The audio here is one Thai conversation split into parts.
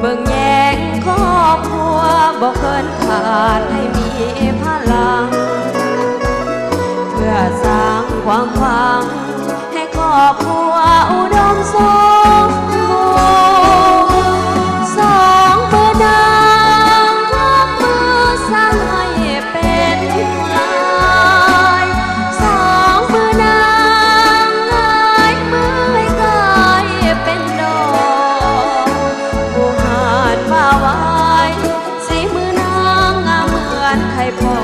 เบิ่งแยงครอบครัวบ่เกินขาดให้มีพลังเพื่อสร้างความหวังให้ครอบครัวอุดมสมบูรณ์สองมือนางร่วมมือสร้างให้เป็นลายสองมือนางง่ายมือให้กลายเป็นดอกผู้หานมาไว้สีมือนางงามเหมือนไข่พอ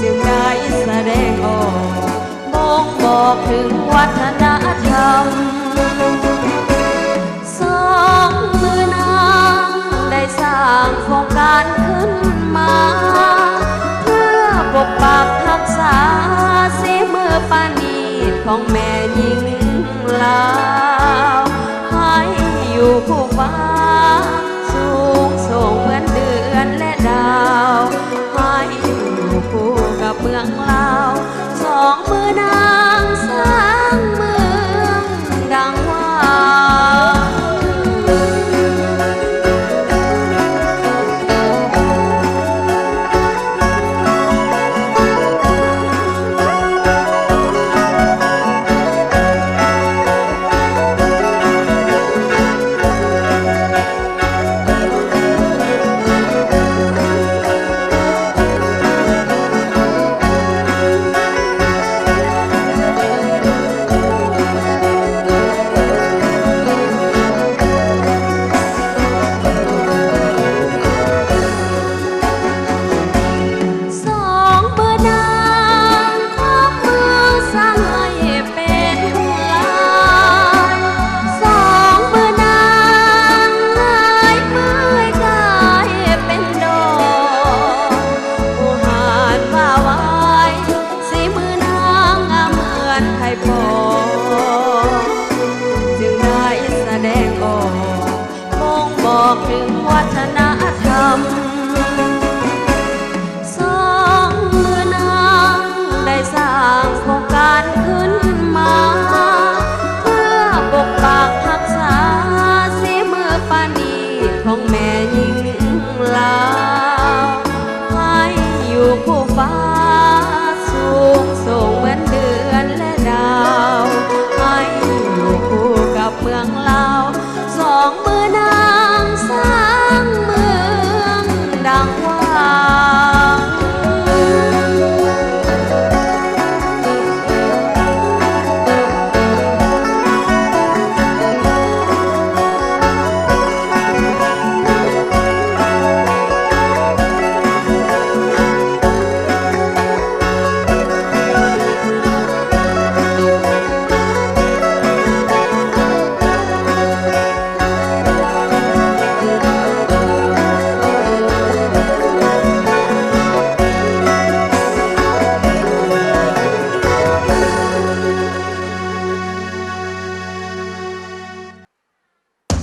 จึงได้แสดงออกบ่งบอกถึงวัฒนธรรมสองมือนางได้สร้างโครงการขึ้นมาเพื่อปกปักรักษาสีมือปานีของแม่หญิงลาวให้อยู่คู่ฟ้าสูงส่งเหมือนเดือนและดาวให้อยู่คู่กับเมืองลาวสองมือนางสร้างเมืองดังว่าถึงวัฒนธรรมสองมือนางได้สร้างโครงการขึ้นมาเพื่อปกปักรักษาสีมือปานีของแม่หญิงลาวให้อยู่คู่ฟ้าสูงส่งเหมือนเดือนและดาวให้อยู่คู่กับเมืองลาวสองมือนางสร้างเมืองดังว่า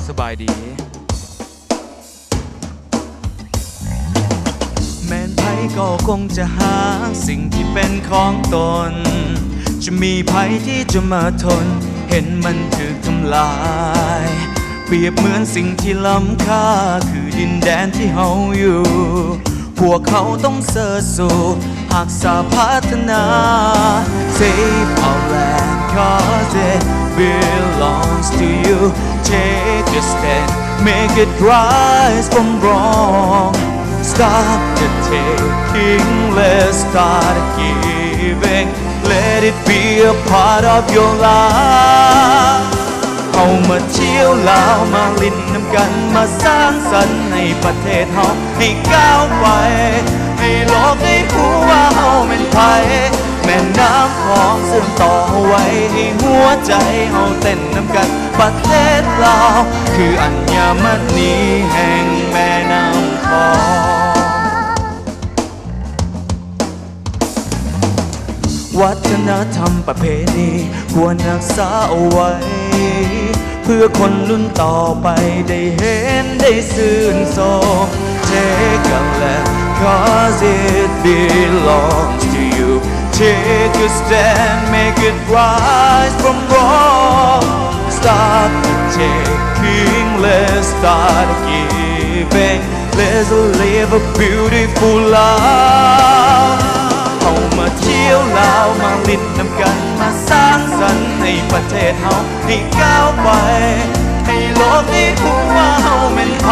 สบายดีแม้นไผก็คงจะหาสิ่งที่เป็นของตนจะมีไผที่จะมาทนเห็นมันถูกทำลายเปรียบเหมือนสิ่งที่ล้ำค่าคือดินแดนที่เฮาอยู่พวกเขาต้องเสิร์ชสู่หากสาพัฒนา Save our land cause it belongs to you Take a stand, make it rise from wrong Stop the taking, let's start giving Let it be a part of your life เอามาเที่ยวลาวมาลิ้นน้ำกันมาสร้างสรรค์ให้ประเทศเฮาให้ก้าวไปให้โลกได้รู้ว่าเฮาเป็นไผแม่น้ำของเสื่อมต่อไว้ให้หัวใจเฮาเต้นน้ำกันประเทศลาวคืออัญมณีแห่งแม่น้ำของวัฒนธรรมประเพณีควรรักษาเอาไว้เพื่อคนรุ่นต่อไปได้เห็นได้ชื่นชม Take a left cause it belongs to you Take a stand, make it rise from wrong Stop the working, let's start giving. Let's live a beautiful life. เอามาเที่ยวลาวมาลิ้นน้ำกันมาสร้างสรรค์ให้ประเทศเฮาให้ก้าวไป ให้โลกนี้รู้ว่าเฮาเป็นไผ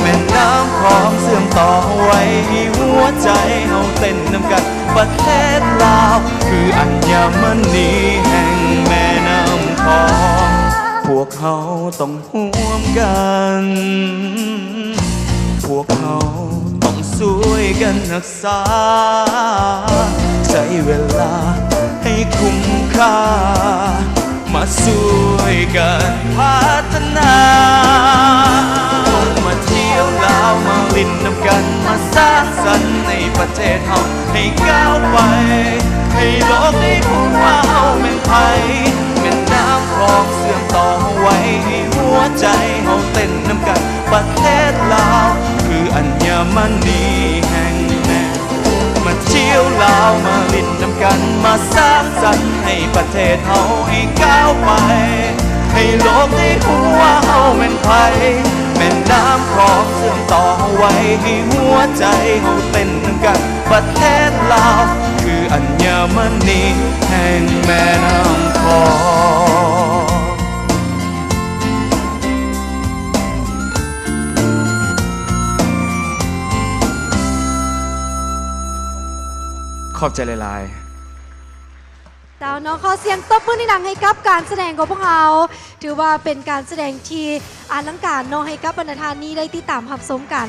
แม่น้ำคลองเสื่อมต่อไว้ให้หัวใจเฮาเต้นน้ำกันประเทศลาวคืออัญมณีแห่งแม่น้ำคลองพวกเฮาต้องร่วมกันพวกเขาต้องช่วยกันรักษาใช้เวลาให้คุ้มค่ามาช่วยกันพัฒนามาเที่ยวลาวมาลิ้นน้ำกันมาสร้างสรรค์ในประเทศเฮาให้ก้าวไปให้โลกได้รู้ว่าเฮาเป็นไผแม่น้ำคลองเสื่อมต่อไว้ให้หัวใจเฮาเต้นน้ำกันประเทศลาวคืออัญมณีแห่งแม่มาเที่ยวลาวมาลิ้นน้ำกันมาสร้างสรรค์ให้ประเทศเฮาให้ก้าวไปให้โลกได้รู้ว่าเฮาเป็นไผแม่น้ำคลองเสื่อมต่อไว้ให้หัวใจเฮาเต้นน้ำกันประเทศลาวคืออัญมณีแห่งแม่น้ำคลองขอบใจหลายๆ ดาวน้องขอเสียงตบมือดังๆให้กับการแสดงของพวกเราถือว่าเป็นการแสดงที่อลังการเนาะให้กับบรรดาทานนี้ได้ติดตามรับชมกัน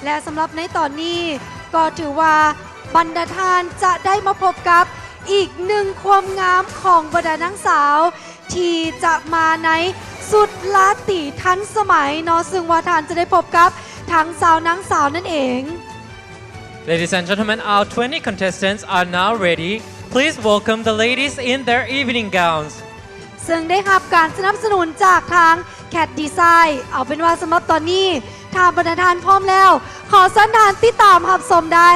และสำหรับในตอนนี้ก็ถือว่าบรรดาทานจะได้มาพบกับอีกหนึ่งความงามของบรรดานางสาว ที่จะมาในสุดลาติทันสมัยเนาะซึ่งว่าทานจะได้พบกับทั้งสาวนางสาวนั่นเอง Ladies and gentlemen, our 20 contestants are now ready. Please welcome the ladies in their evening gowns. ซึ่งได้รับการสนับสนุนจากทาง Cat Design เอาเป็นว่าสำหรับตอนนี้ทางบรรดาทานพร้อมแล้ว ขอสันดานติดตามรับชมได้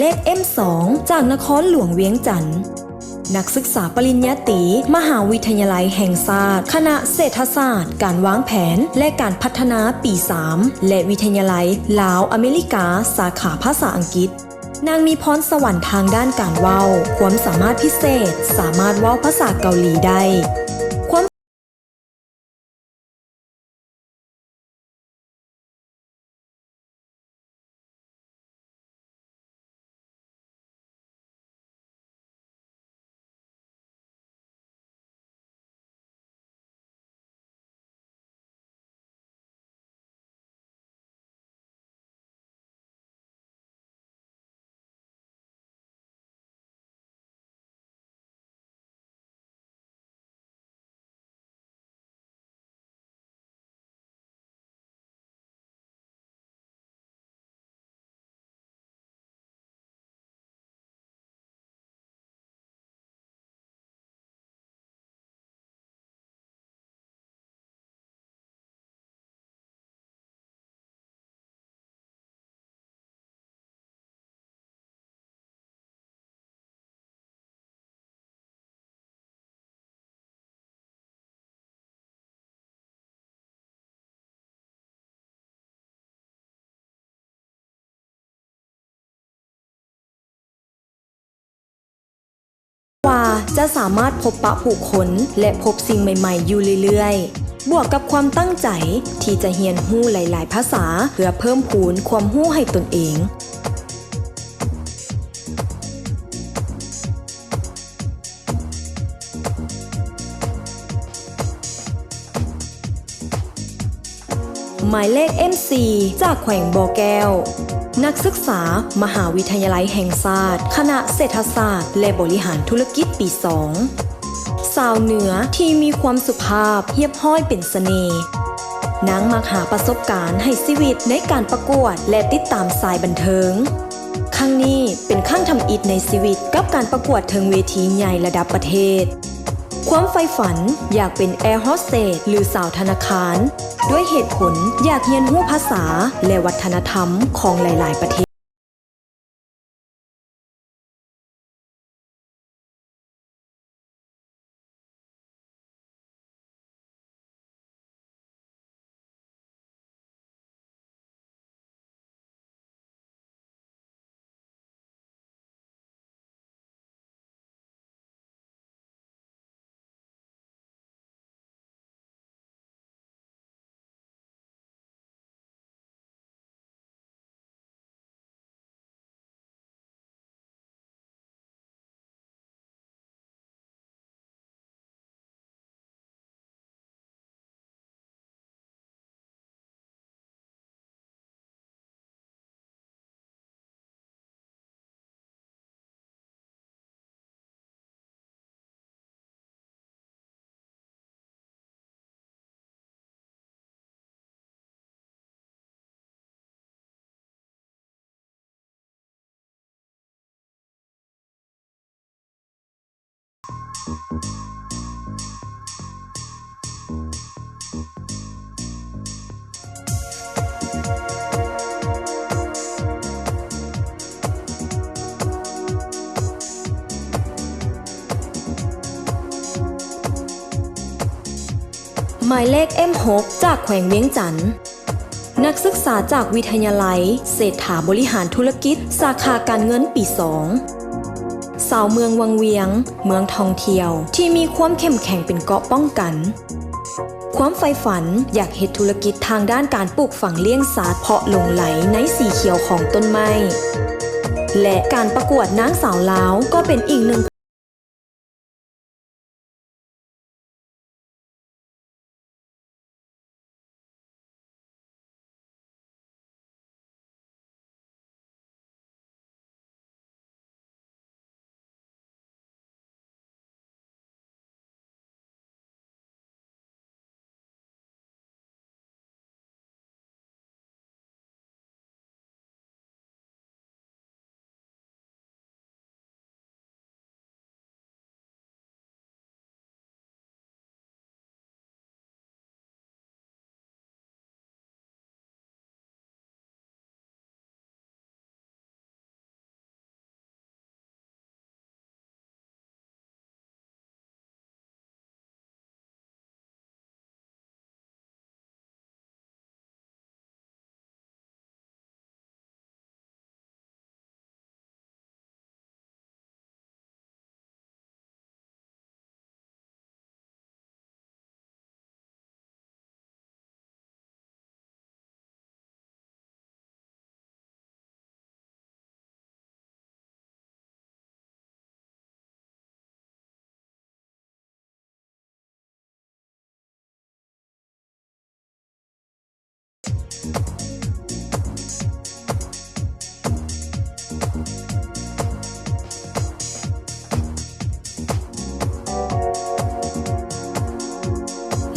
เลข M2 จากนครหลวงเวียงจันทร์นักศึกษาปริญญาตรีมหาวิทยาลัยแห่งชาติคณะเศรษฐศาสตร์การวางแผนและการพัฒนาปี 3 และวิทยาลัยลาวอเมริกาสาขาภาษาอังกฤษนางมีพรสวรรค์ทางด้านการเว้าความสามารถพิเศษสามารถเว้าภาษาเกาหลีได้ จะสามารถพบปะผู้คนและพบสิ่งใหม่ๆอยู่เรื่อยๆบวกกับความตั้งใจที่จะเรียนรู้หลายๆภาษาเพื่อเพิ่มพูนความรู้ให้ตนเองหมายเลข MC จากแขวงบ่อแก้วนักศึกษามหาวิทยาลัยแห่งชาติคณะเศรษฐศาสตร์และบริหารธุรกิจปี 2 สาวเหนือที่มีความสุภาพเรียบห้อยเป็นเสน่ห์นางมักหาประสบการณ์ให้ชีวิตในการประกวดและติดตามสายบันเทิงครั้งนี้เป็นครั้งทำอิฐในชีวิตกับการประกวดเทิงเวทีใหญ่ระดับประเทศความใฝ่ฝันอยากเป็นแอร์โฮสเตสหรือสาวธนาคารด้วยเหตุผลอยากเรียนรู้ภาษาและวัฒนธรรมของหลายๆประเทศหมายเลข M6 จากแขวงเวียงจันทน์นักศึกษาจากวิทยาลัยเศรษฐาบริหารธุรกิจสาขาการเงินปี 2 สาวเมืองวังเวียงเมืองท่องเที่ยวที่มีความเข้มแข็งเป็นเกราะป้องกันความใฝ่ฝันอยากเฮ็ดธุรกิจทางด้านการปลูกฝังเลี้ยงสัตว์เพาะหลงไหลในสีเขียวของต้นไม้และการประกวดนางสาวลาวก็เป็นอีกหนึ่ง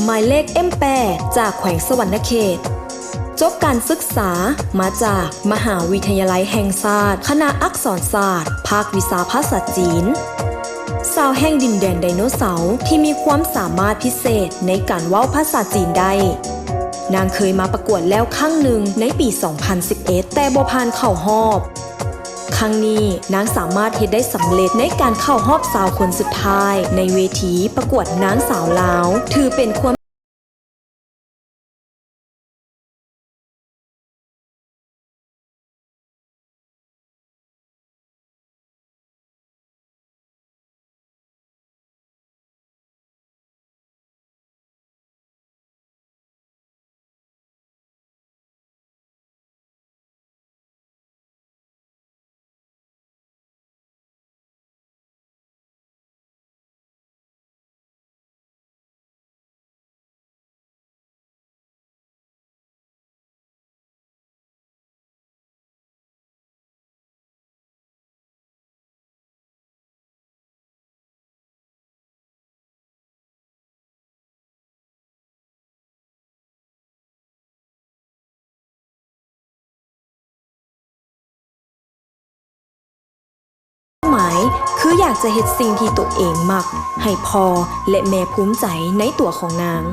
หมายเลข M8 จากแขวงสวรรณเขตจบการศึกษามาจากมหาวิทยาลัยแห่งชาติคณะอักษรศาสตร์ภาควิชาภาษาจีนสาวแห่งดินแดนไดโนเสาร์ที่มีความสามารถพิเศษในการเว้าภาษาจีนได้นางเคยมาประกวดแล้วครั้งหนึ่งในปี 2011 แต่บ่ผ่านเข้ารอบ ครั้งนี้นางสามารถเฮ็ดได้สำเร็จในการเข้ารอบสาวคนสุดท้ายในเวทีประกวดนางสาวลาวถือเป็นความ คืออยากจะเฮ็ดสิ่งที่ตัวเองมักให้พ่อและแม่ภูมิใจในตัวของนาง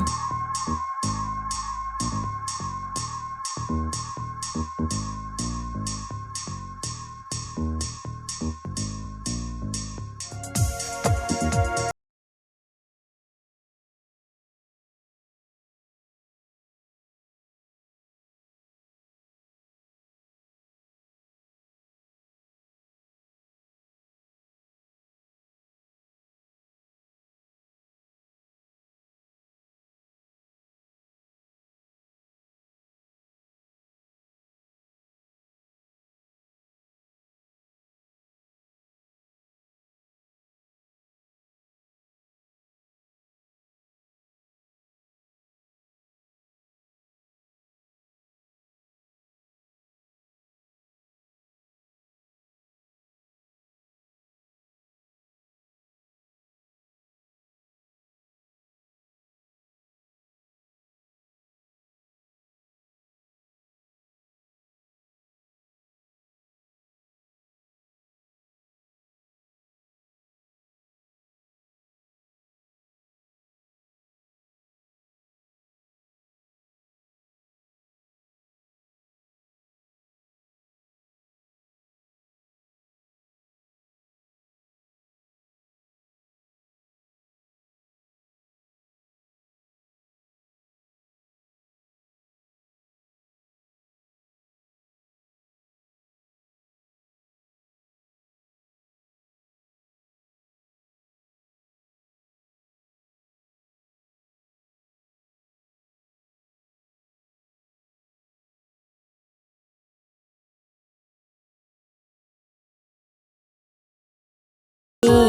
นี่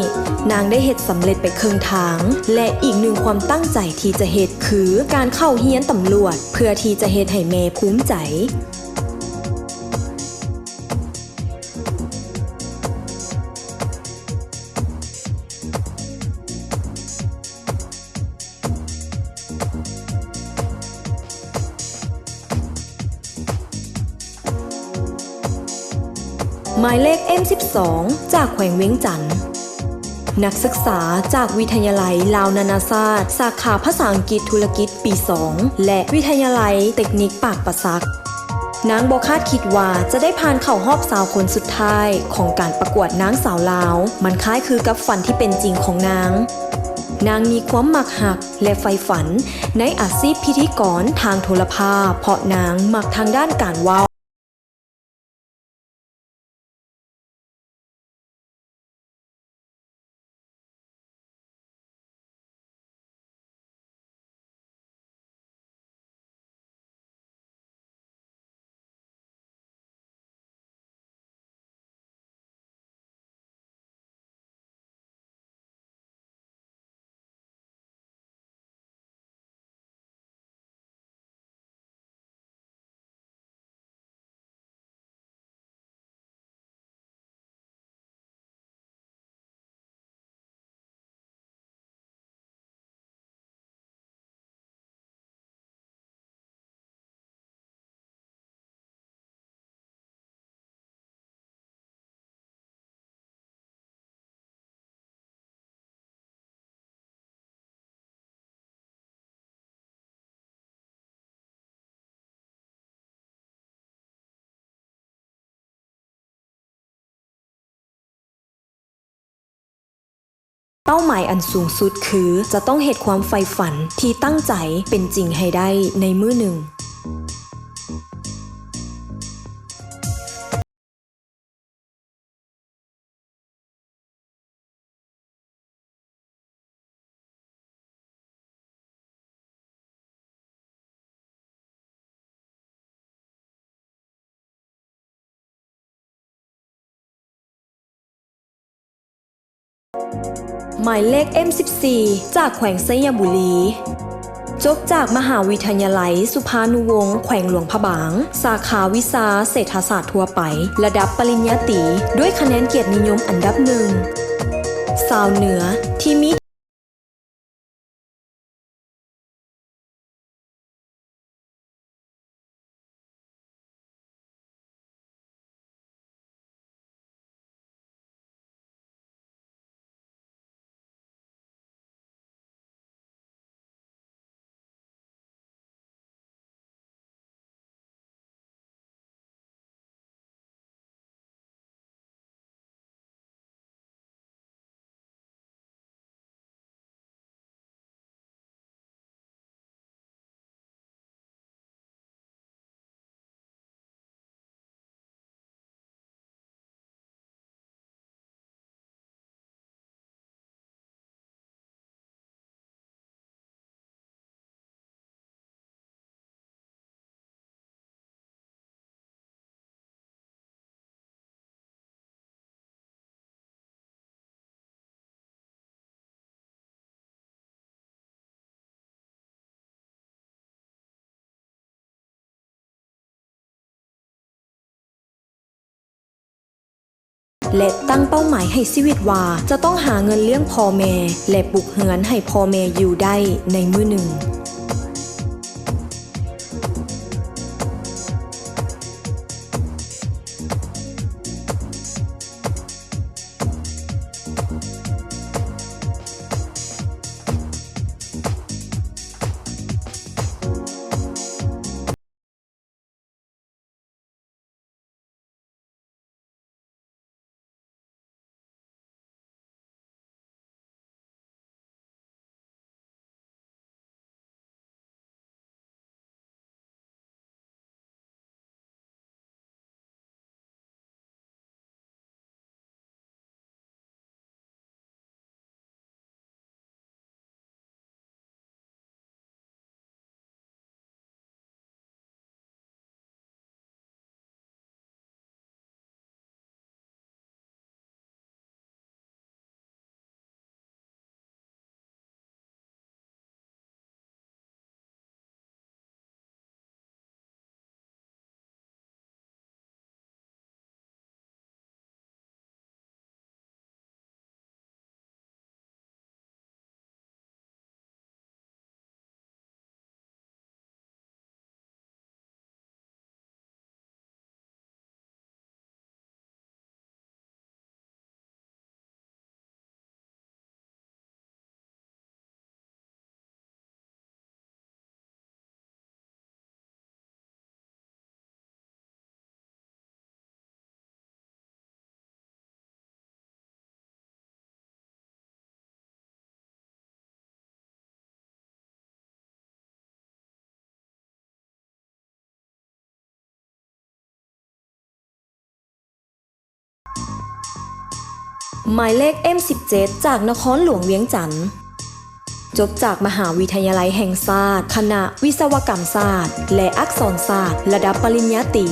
นางได้เฮ็ดสำเร็จไปครึ่งทาง และอีกหนึ่งความตั้งใจที่จะเฮ็ดคือการเข้าเฮียนตำรวจ เพื่อที่จะเฮ็ดให้แม่ภูมิใจ หมายเลข M12 จากแขวงเวียงจันทน์นักศึกษาจากวิทยาลัยลาวนานาชาติสาขาภาษาอังกฤษธุรกิจปี 2 และวิทยาลัยเทคนิคปากประซักนางบ่คาดคิดว่าจะได้ผ่านเข้ารอบสาวคนสุดท้ายของการประกวดนางสาวลาวมันคล้ายคือกับฝันที่เป็นจริงของนางมีความมักหักและใฝ่ฝันในอาชีพพิธีกรทางโทรภาพเพราะนางมักทางด้านการเว้าเป้าหมายอันสูงสุดคือจะต้องเฮ็ดความใฝ่ฝันที่ตั้งใจเป็นจริงให้ได้ในมื้อหนึ่งหมายเลข M14 จากแขวงไสยบุรีจบจากมหาวิทยาลัยสุภานุวงศ์แขวงหลวงพระบาง สาขาวิชาเศรษฐศาสตร์ทั่วไป ระดับปริญญาตรีด้วยคะแนนเกียรตินิยมอันดับหนึ่งสาวเหนือที่มี และตั้งเป้าหมายให้ชีวิตว่าจะต้องหาเงินเลี้ยงพ่อแม่และปลูกเฮือนให้พ่อแม่อยู่ได้ในมื้อหนึ่งหมายเลข M17 จากนครหลวงเวียงจันทร์จบจากมหาวิทยาลัยแห่งศาสตร์คณะวิศวกรรมศาสตร์และอักษรศาสตร์ระดับปริญญาตรี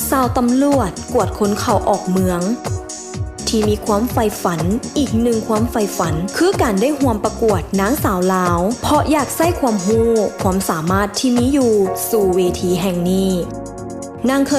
สาวตำรวจกวดคนเข้าออกเมืองที่มีความใฝ่ฝันอีกหนึ่งความใฝ่ฝันคือการได้ร่วมประกวดนางสาวลาวเพราะอยากใส่ความรู้ความสามารถที่มีอยู่สู่เวทีแห่งนี้นางเคย